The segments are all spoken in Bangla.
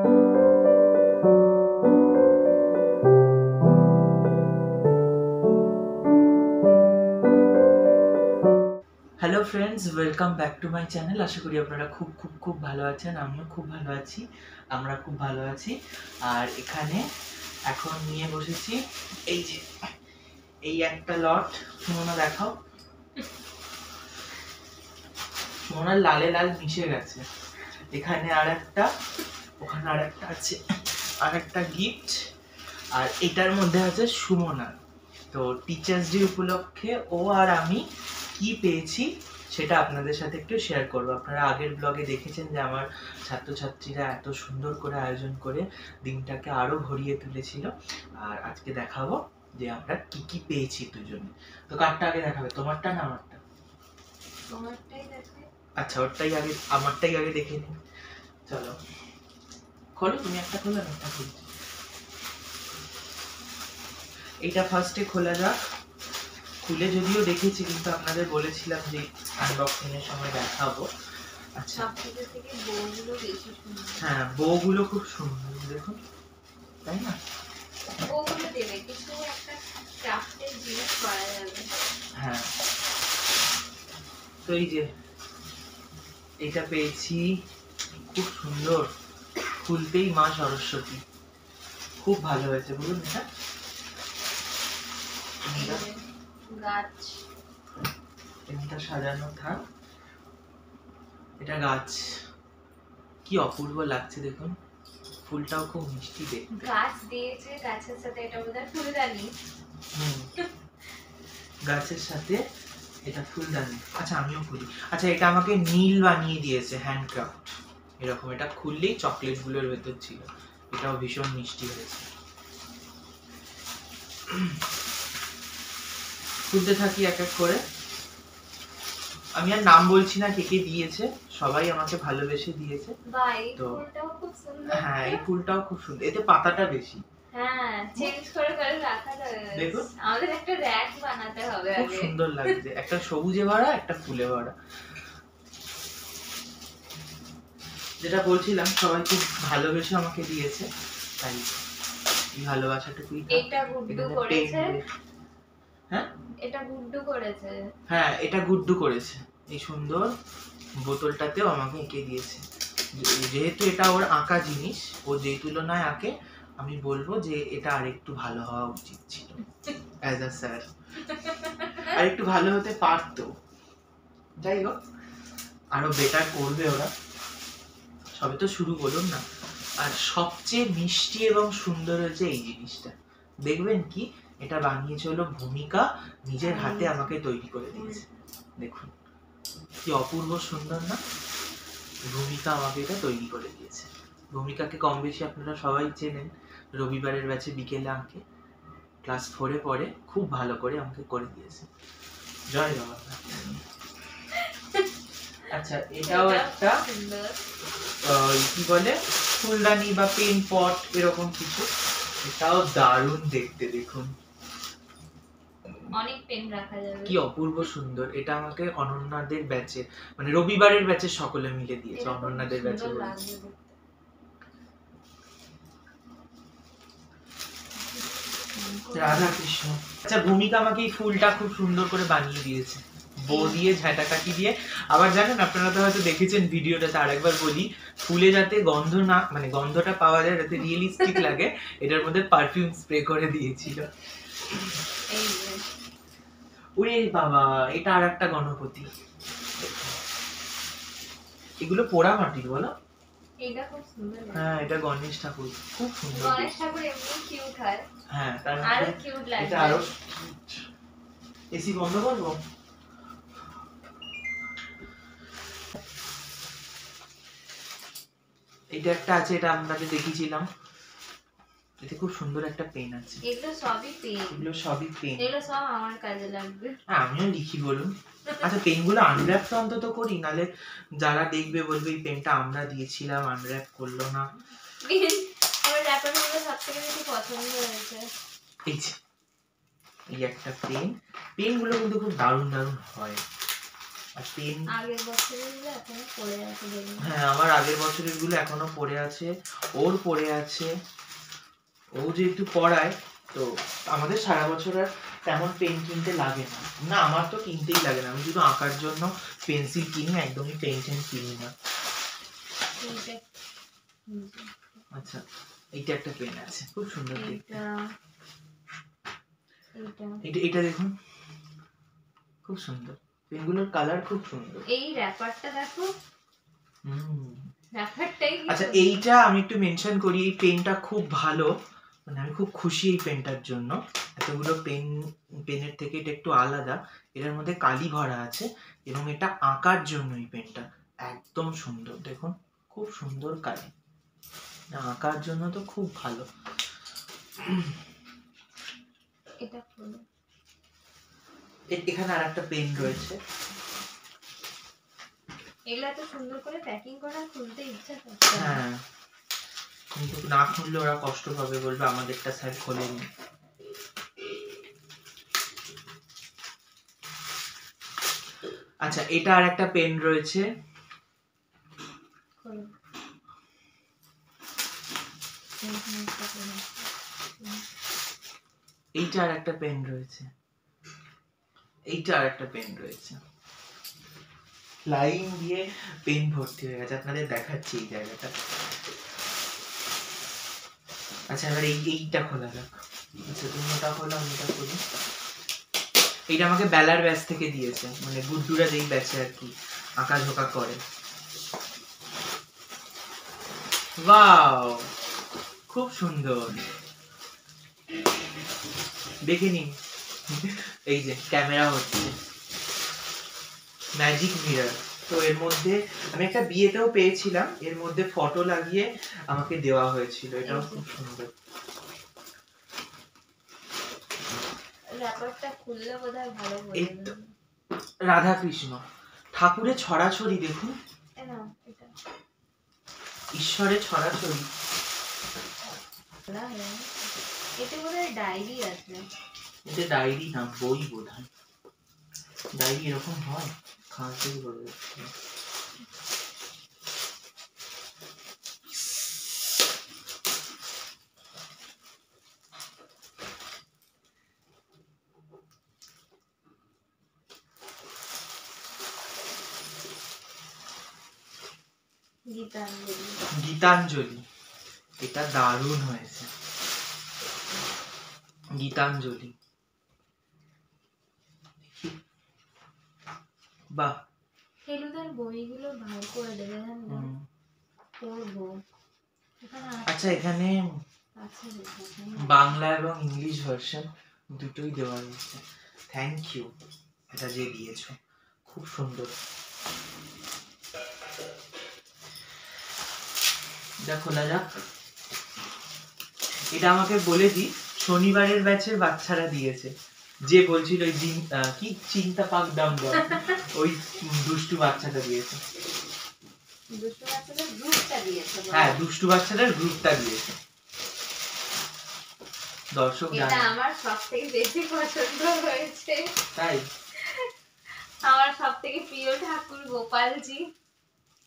Hello friends, welcome back to my channel. আশা করি আপনারা খুব ভালো আছেন। আমিও খুব ভালো আছি, আমরা খুব ভালো আছি। আর এখানে এখন নিয়ে বসেছি এই যে এই একটা লট। সুমনা দেখাও, সুমনার লালে লাল মিশে গেছে। এখানে আর একটা, ওখানে আর একটা আছে, আর একটা গিফট। আর এটার মধ্যে আছে সুমনার। তো টিচার্স ডে উপলক্ষে ও আর আমি কি পেয়েছি সেটা আপনাদের সাথে একটু শেয়ার করব। আপনারা আগের ব্লগে দেখেছেন যে আমার ছাত্রছাত্রীরা এত সুন্দর করে আয়োজন করে দিনটাকে আরো ভরিয়ে তুলেছিল। আর আজকে দেখাবো যে আমরা কি কি পেয়েছি দুজনে। তো কারটা আগে দেখাবে, তোমারটা না আমারটা? তোমারটাই দেখাই। আচ্ছা, ওরটাই আগে, আমারটাই আগে দেখে নিই। চলো খোলো, তুমি একটা খোলো, আমি একটা খুলছি। এইটা ফার্স্টে খোলা যাক। খুলে যদিও দেখেছি, কিন্তু আপনাদের বলেছিলাম যে আনবক্সিং এর সময় দেখাবো। আচ্ছা, সবথেকে থেকে বউগুলো বেশি সুন্দর। হ্যাঁ, বউগুলো খুব সুন্দর, দেখুন, তাই না? বউগুলো দেবে কিছু একটা ক্রাফটের জিনিস করা যাবে। হ্যাঁ, তো এই যে এটা পেয়েছি, খুব সুন্দর, খুলতেই মা সরস্বতী। খুব ভালো হয়েছে, বলুন। গাছ, এটা সাজানো থাক। এটা গাছ, কি অপূর্ব লাগছে দেখুন, ফুলটাও খুব মিষ্টি দেখতে। গাছ দিয়েছে, গাছের সাথে এটা বোধহয় ফুলদানি। গাছের সাথে এটা ফুলদানি। আচ্ছা, আমিও খুলি। আচ্ছা, এটা আমাকে নীল বানিয়ে দিয়েছে, হ্যান্ডক্রাফট এরকম। এটা খুললেই চকলেট গুলোর ভেতর ছিল। এটাও ভীষণ মিষ্টি হয়েছে। খুলতে থাকি এক এক করে। আমি আর নাম বলছি না কে কে দিয়েছে, সবাই আমাকে ভালোবেসে দিয়েছে। তো ফুলটাও খুব সুন্দর। হ্যাঁ, এই ফুলটাও খুব সুন্দর, এতে পাতাটা বেশি। হ্যাঁ, চেঞ্জ করে করে রাখা যাবে। দেখুন, আমাদের একটা র‍্যাক বানাতে হবে আগে। খুব সুন্দর লাগছে, একটা সবুজে ভরা, একটা ফুলে ভরা। যেটা বলছিলাম, সবাই খুব ভালোবেসে আমাকে দিয়েছে, তাই এই ভালোবাসাটুকুই। এটা গুড্ডু করেছে। হ্যাঁ, এটা গুড্ডু করেছে। হ্যাঁ, এটা গুড্ডু করেছে। এই সুন্দর বোতলটাতেও আমাকে এঁকে দিয়েছে। যেহেতু এটা ওর আঁকা জিনিস, ও যে তুলনায় আঁকে, আমি বলবো যে এটা আরেকটু ভালো হওয়া উচিত ছিল অ্যাজ আ স্যার। আর একটু ভালো হতে পারতো। যাই হোক, আরো বেটার করবে ওরা, সবে তো শুরু, বলুন না। আর সবচেয়ে মিষ্টি এবং সুন্দর হয়েছে এই জিনিসটা। দেখবেন কি, এটা বানিয়েছে হলো ভূমিকা, নিজের হাতে আমাকে তৈরি করে দিয়েছে। দেখুন কি অপূর্ব সুন্দর না? ভূমিকা আমাকে এটা তৈরি করে দিয়েছে। ভূমিকাকে কম বেশি আপনারা সবাই চেনেন, রবিবারের ব্যাচে বিকেলে আঁকে, ক্লাস 4-এ পড়ে, খুব ভালো করে আমাকে করে দিয়েছে। জয় বাবা। আচ্ছা, এটাও একটা কি বলে, ফুলদানি বা পেন পট এরকম কিছু। এটাও দারুণ দেখতে, দেখুন অনেক পেন রাখা যাবে। কি অপূর্ব সুন্দর। এটা আমাকে অনন্যাদের ব্যাচে, মানে রবিবারের ব্যাচে সকলে মিলে দিয়েছে, অনন্যাদের ব্যাচে। রাধা কৃষ্ণ। আচ্ছা, ভূমিকা আমাকে এই ফুলটা খুব সুন্দর করে বানিয়ে দিয়েছে, বো দিয়ে, ঝাঁটাকাঠি দিয়ে। আবার জানেন, আপনারা তো হয়তো দেখেছেন ভিডিওটাতে, আরেকবার বলি, ফুলে যাতে গন্ধ না, মানে গন্ধটা পাওয়া যায়, যাতে রিয়েলিস্টিক লাগে, এটার মধ্যে পারফিউম স্প্রে করে দিয়েছিল। ওরে বাবা, এটা আর একটা গণপতি। এগুলো পোড়া মাটির, বলো? এটা খুব সুন্দর। হ্যাঁ, এটা গণেশ ঠাকুর, খুব সুন্দর। গণেশ ঠাকুর এমনি কিউট হয়। হ্যাঁ, তার আরো কিউট লাগে। এটা আরো কিউট। এসি বন্ধ করবো? এটা একটা আছে, এটা আপনাকে দেখিয়েছিলাম। এতে খুব সুন্দর একটা পেন আছে। এগুলো সবই পেন। এগুলো সবই পেন। এগুলো সব আমার কাজে লাগবে। আমিও লিখি, বলুন। আচ্ছা, পেনগুলো আনর্যাপ তো অন্তত করি, নালে যারা দেখবে বলবে এই পেনটা আমরা দিয়েছিলাম, আনর্যাপ করলো না। আমার র্যাপার গুলো সবথেকে বেশি পছন্দ হয়েছে। এই যে এই একটা পেন। পেনগুলো কিন্তু খুব দারুণ দারুণ হয়। আর পেন আগের বছরেরগুলো এখনো পড়ে আছে দেখুন। হ্যাঁ, আমার আগের বছরের গুলো এখনো পড়ে আছে, ওর পড়ে আছে। ও যেহেতু পড়ায়, তো আমাদের সারা বছর আর তেমন পেন কিনতে লাগে না। না, আমার তো কিনতেই লাগে না, আমি শুধু আঁকার জন্য পেন্সিল কিনি, একদমই পেন টেন কিনি না। আচ্ছা, এইটা একটা পেন আছে, খুব সুন্দর দেখতে। এটা দেখুন, খুব সুন্দর, পেনগুলোর কালার খুব সুন্দর। এই র‍্যাপারটা দেখো। র‍্যাপারটাই আচ্ছা, এইটা আমি একটু মেনশন করি, এই পেনটা খুব ভালো, মানে আমি খুব খুশি এই পেনটার জন্য। এতগুলো পেনের থেকে এটা একটু আলাদা, এটার মধ্যে কালি ভরা আছে, এবং এটা আঁকার জন্য এই পেনটা একদম সুন্দর। দেখুন, খুব সুন্দর কালি, আঁকার জন্য তো খুব ভালো। এটা পুরো এখানে আরেকটা পেন রয়েছে। এগুলা তো সুন্দর করে প্যাকিং করা, খুলতে ইচ্ছা করছে। হ্যাঁ, কিন্তু না খুললে ওরা কষ্ট পাবে, বলবে আমাদেরটা স্যার খোলেনি। আচ্ছা, এটা আর একটা পেন রয়েছে। এইটা আর একটা পেন রয়েছে, এইটা আর একটা পেন রয়েছে। লাইন দিয়ে পেন ভর্তি হয়ে গেছে, আপনাদের দেখাচ্ছি এই জায়গাটা। আচ্ছা, এবার এইটা খোলা যাক। আচ্ছা, তুমি ওটা খোলা, আমি এটা খুলি। এইটা আমাকে বেলার ব্যাচ থেকে দিয়েছে, মানে গুড্ডুরা যেই ব্যাচে আর কি আঁকা ঝোঁকা করে। ওয়াও, খুব সুন্দর, দেখে নিন। এই যে ক্যামেরা হচ্ছে, ম্যাজিক মিরর। তো এর মধ্যে আমি একটা বিয়েতেও পেয়েছিলাম, এর মধ্যে ফটো লাগিয়ে আমাকে দেওয়া হয়েছিল, এটাও খুব সুন্দর। র‍্যাপারটা খুললে বোধহয় ভালো হবে। এই তো রাধা কৃষ্ণ ঠাকুরের ছড়াছড়ি দেখুন, এটা ঈশ্বরের ছড়াছড়ি। এতে বোধহয় ডায়েরি আছে। এটা ডায়েরি না, বই বোধহয়। ডায়েরি এরকম হয়, খাওয়াতেই বলে যাচ্ছে। গীতাঞ্জলি, এটা দারুণ হয়েছে। গীতাঞ্জলি, বাহ। ফেলুদার বইগুলো ভালো করে দেবে, পড়বো। আচ্ছা, এখানে বাংলা এবং ইংলিশ ভার্সন দুটোই দেওয়া রয়েছে। থ্যাংক ইউ, এটা যে দিয়েছো, খুব সুন্দর। এটা খোলা যাক। এটা আমাকে বলে দি শনিবারের ব্যাচের বাচ্চারা দিয়েছে, যে বলছিল ওই কি চিন্তা পাক ডাউন দাও, ওই দুষ্টু বাচ্চাটা দিয়েছে। দুষ্টু বাচ্চাদের গ্রুপটা দিয়েছে। হ্যাঁ, দুষ্টু বাচ্চাদের গ্রুপটা দিয়েছে। দর্শক এটা আমার সবথেকে বেশি পছন্দ হয়েছে। তাই আমার সবথেকে প্রিয় ঠাকুর গোপালজি।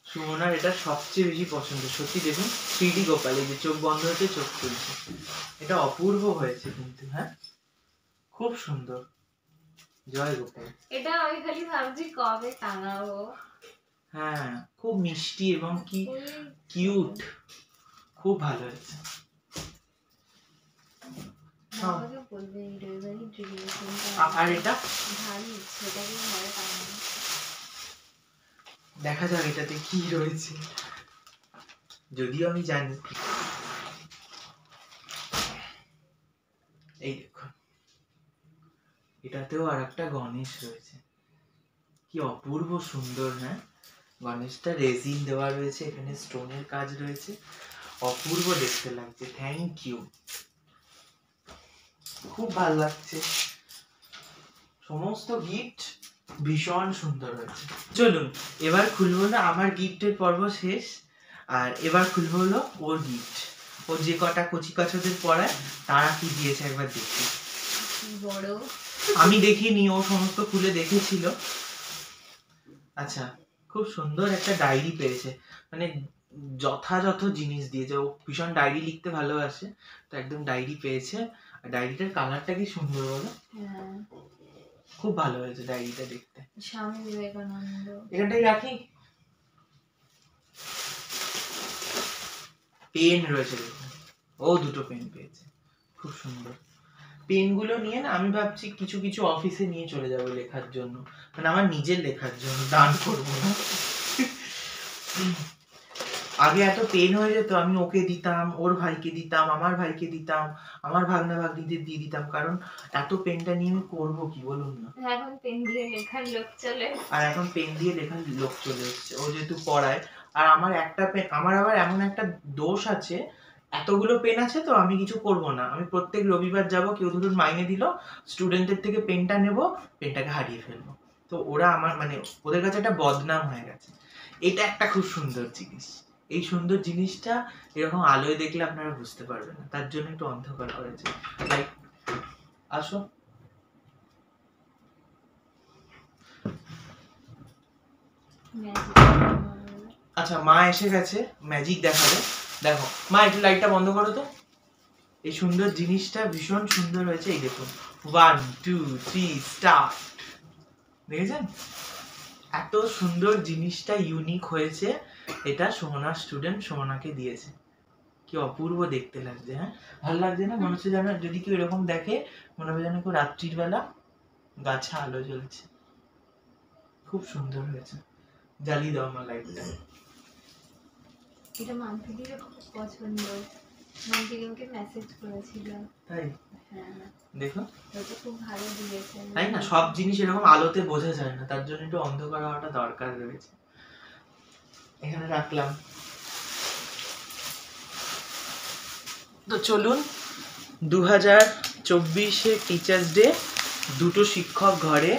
সুমনার এটা সবচেয়ে বেশি পছন্দ। সত্যি দেখুন, 3D গোপাল, এই যে চোখ বন্ধ হচ্ছে, চোখ খুলছে, এটা অপূর্ব হয়েছে কিন্তু। হ্যাঁ, খুব সুন্দর, জয় গোপাল। এটা আমি খালি ভাবছি কবে টাঙাবো। হ্যাঁ, খুব মিষ্টি এবং কি কিউট, খুব ভালো হয়েছে। আর এটা দেখা যাক এটাতে কি রয়েছে, যদিও আমি জানি। এই দেখুন, এটাতেও আর একটা গণেশ রয়েছে, কি অপূর্ব সুন্দর। হ্যাঁ, গণেশটা রেজিন দেওয়া রয়েছে, এখানে স্টোনের কাজ রয়েছে, অপূর্ব দেখতে লাগছে। থ্যাংক ইউ, খুব ভালো লাগছে। সমস্ত গিফট ভীষণ সুন্দর হয়েছে। চলুন এবার খুলবো না, আমার গিফটের পর্ব শেষ, আর এবার খুলবো হলো ওর গিফট। ও যে কটা কচি কাছাদের পড়ায় তারা কি দিয়েছে একবার দেখি। বড় আমি দেখিনি, ও সমস্ত খুলে দেখেছিল। আচ্ছা, খুব সুন্দর একটা ডায়েরি পেয়েছে, মানে যথাযথ জিনিস দিয়েছে। ও ভীষণ ডায়েরি লিখতে ভালোবাসে, তো একদম ডায়েরি পেয়েছে। আর ডায়েরিটার কালারটা কি সুন্দর বলো, খুব ভালো হয়েছে ডায়েরিটা দেখতে। স্বামী বিবেকানন্দ এখানটাই রাখি। পেন রয়েছে দেখুন, ও দুটো পেন পেয়েছে, খুব সুন্দর। পেনগুলো নিয়ে না আমি ভাবছি কিছু কিছু অফিসে নিয়ে চলে যাবো লেখার জন্য, মানে আমার নিজের লেখার জন্য, দান করবো না। আগে এত পেন হয়ে যেত, আমি ওকে দিতাম, ওর ভাইকে দিতাম, আমার ভাইকে দিতাম, আমার ভাগনা ভাগ্নিদের দিয়ে দিতাম, কারণ এত পেনটা নিয়ে আমি করবো কি বলুন না। এখন পেন দিয়ে লেখার লোক চলে, আর এখন পেন দিয়ে লেখার লোক চলে এসছে, ও যেহেতু পড়ায়। আর আমার একটা পেন, আমার আবার এমন একটা দোষ আছে, এতগুলো পেন আছে তো আমি কিছু করব না, আমি প্রত্যেক রবিবার যাব, কেউ ধরুন মাইনে দিল, স্টুডেন্টের থেকে পেনটা নেব, পেনটাকে হারিয়ে ফেলবো। তো ওরা আমার মানে ওদের কাছে একটা বদনাম হয়ে গেছে। এটা একটা খুব সুন্দর জিনিস, এই সুন্দর জিনিসটা এরকম আলোয় দেখলে আপনারা বুঝতে পারবেন না, তার জন্য একটু অন্ধকার করেছে। লাইক আসো, আচ্ছা মা এসে গেছে, ম্যাজিক দেখাবে। দেখো মা, একটু লাইটটা বন্ধ করো তো। এই সুন্দর জিনিসটা ভীষণ সুন্দর হয়েছে, এই দেখুন 1 2 3 স্টার্ট, দেখেছেন? এত সুন্দর জিনিসটা ইউনিক হয়েছে, এটা সোহনার স্টুডেন্ট সোহনাকে দিয়েছে। কি অপূর্ব দেখতে লাগছে, হ্যাঁ ভালো লাগছে না? মনে হচ্ছে যেন যদি কেউ এরকম দেখে, মনে হবে যেন কেউ রাত্রির বেলা গাছে আলো জ্বলছে, খুব সুন্দর হয়েছে। জ্বালিয়ে দাও আমার লাইটটা। এটা মাম্পিদির খুব পছন্দ, মাম্পি আমাকে মেসেজ করেছিল। তাই? হ্যাঁ দেখো, ওটা খুব ভালো দিয়েছে। তাই না, সব জিনিস এরকম আলোতে বোঝা যায় না, তার জন্য একটু অন্ধকার হওয়াটা দরকার রয়েছে। এখানে রাখলাম। তো চলুন, 2024-এ টিচার্স ডে, দুটো শিক্ষক ঘরে,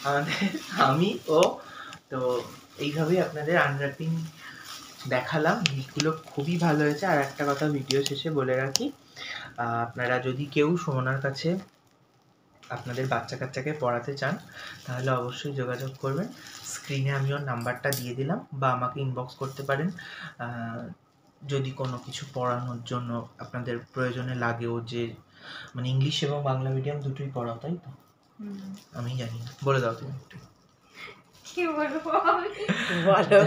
আমাদের আমি ও, তো এইভাবেই আপনাদের আনর্যাপিং দেখালাম। গিফটগুলো খুবই ভালো হয়েছে। আর একটা কথা ভিডিও শেষে বলে রাখি, আপনারা যদি কেউ সোহনার কাছে আপনাদের বাচ্চা কাচ্চাকে পড়াতে চান, তাহলে অবশ্যই যোগাযোগ করবেন। স্ক্রিনে আমি ওর নাম্বারটা দিয়ে দিলাম, বা আমাকে ইনবক্স করতে পারেন যদি কোনো কিছু পড়ানোর জন্য আপনাদের প্রয়োজনে লাগে। ও যে মানে ইংলিশ এবং বাংলা মিডিয়াম দুটোই পড়াও, তাই তো? আমি জানি না, বলে দাও তুমি একটু। কি বলবো বলো।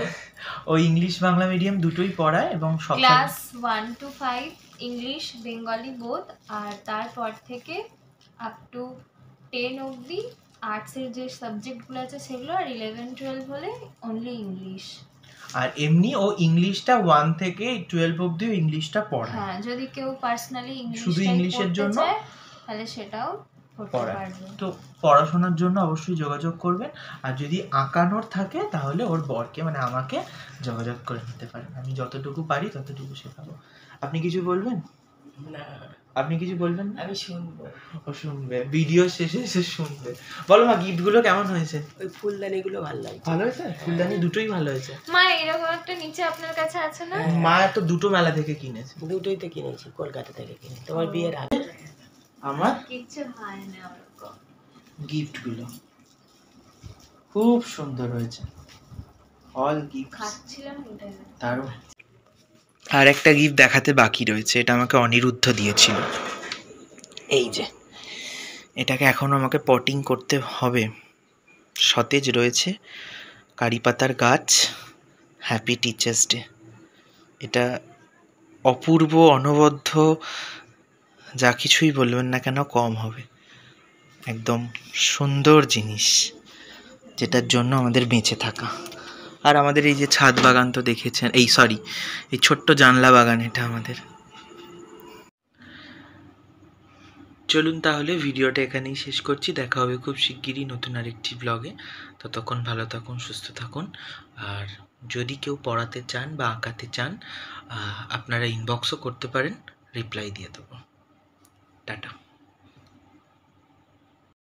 ও ইংলিশ বাংলা মিডিয়াম দুটোই পড়ায়, এবং সব class 1 to 5 English Bengali both, আর তারপর থেকে আপ টু 10 অবধি আর্টসের যে সাবজেক্টগুলো আছে সেগুলো, আর 11-12 হলে অনলি ইংলিশ। আর এমনি ও ইংলিশটা 1 থেকে 12 অবধি ইংলিশটা পড়ায়। হ্যাঁ, যদি কেউ পার্সোনালি ইংলিশ শুধু ইংলিশের জন্য তাহলে সেটাও করতে পড়ায়। পারবে। তো পড়াশোনার জন্য অবশ্যই যোগাযোগ করবেন। আর যদি আঁকানোর থাকে তাহলে ওর বরকে মানে আমাকে যোগাযোগ করে নিতে পারেন, আমি যতটুকু পারি ততটুকু শেখাবো। আপনি কিছু বলবেন? না, আপনি কিছু বলবেন না? আমি শুনবো। ও শুনবে, ভিডিও শেষে এসে শুনবে। বলো মা, গিফটগুলো কেমন হয়েছে? ওই ফুলদানিগুলো ভালো লাগছে। ভালো হয়েছে, ফুলদানি দুটোই ভালো হয়েছে। মা, এরকম একটা নিচে আপনার কাছে আছে না? মা তো দুটো মেলা থেকে কিনেছে। দুটোই তো কিনেছি, কলকাতা থেকে কিনে, তোমার বিয়ের আগে। আমার কিচ্ছু হয় না ওরকম। গিফটগুলো খুব সুন্দর হয়েছে, অল গিফট খাচ্ছিলাম এটা। দারুণ। আর একটা গিফট দেখাতে বাকি রয়েছে, এটা আমাকে অনিরুদ্ধ দিয়েছিল। এই যে, এটাকে এখন আমাকে পটিং করতে হবে। সতেজ রয়েছে, কারি পাতার গাছ, হ্যাপি টিচার্স ডে। এটা অপূর্ব, অনবদ্য, যা কিছুই বলবেন না কেন কম হবে। একদম সুন্দর জিনিস, যেটার জন্য আমাদের বেঁচে থাকা। আর আমাদের এই যে ছাদ বাগান তো দেখেছেন, এই ছোট্ট জানলা বাগান, এটা আমাদের। চলুন তাহলে ভিডিওটা এখানেই শেষ করছি। দেখা হবে খুব শিগগিরই নতুন আরেকটি ব্লগে। ততক্ষণ ভালো থাকুন, সুস্থ থাকুন। আর যদি কেউ পড়াতে চান বা আঁকাতে চান, আপনারা ইনবক্সও করতে পারেন, রিপ্লাই দিয়ে দেবো। টাটা।